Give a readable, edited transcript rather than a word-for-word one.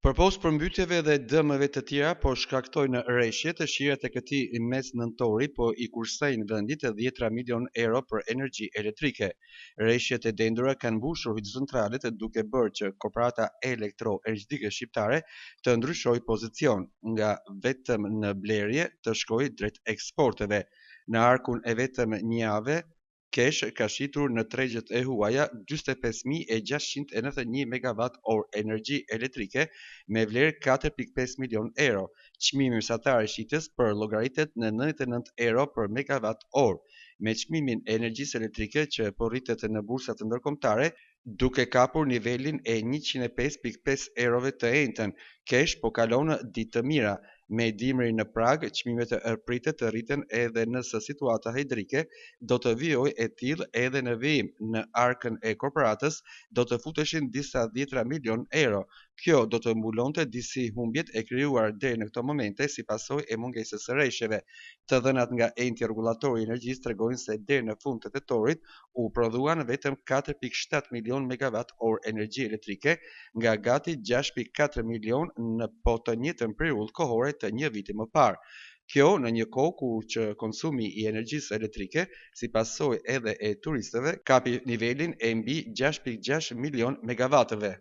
Përpos përmbytjeve dhe dëmeve të tjera po shkaktojnë rreshje, të shirat e këtij mes nëntori po i kursejnë vendit 10 milion euro për energji elektrike. Rreshjet e dendura kanë mbushur hidrocentralet duke bërë që Korporata Elektro-Energjetike Shqiptare të ndryshojë pozicion nga vetëm në blerje të shkojë drejt eksporteve. Në arkun e vetëm një jave, Kesh ka shitur në tregjet e huaja 45.691 MWh energji elektrike me vlerë 4.5 milion euro. Çmimi mesatar i shitjes për llogaritet në 99 euro për megawatt-orë. Me çmimin e energjisë elektrike që po rritet në bursat ndërkombëtare, duke kapur nivelin e 105.5 eurove të njëjtën, Kesh po kalon ditë të mira. Me dimrin në prag, çmimet pritet të rriten edhe nëse situata hidrike do të vijojë e tillë edhe në vijim. Në arkën e korporatës do të futeshin disa 10 milion euro. Kjo do të mbulonte disi humbjet e krijuar deri në këto momente si pasojë e mungesës së rreshjeve. Të dhënat nga enti rregullatori i energjisë tregojnë se deri në fund të tetorit u prodhuan vetëm 4.7 milion megawatt-orë energji elektrike nga gati 6.4 milion në po të njëjtën periudhë kohore të një viti më parë. Kjo në një kohë kur që konsumi i energjisë elektrike, si pasojë edhe e turistëve, kapi nivelin e mbi 6.6 milion megawattëve.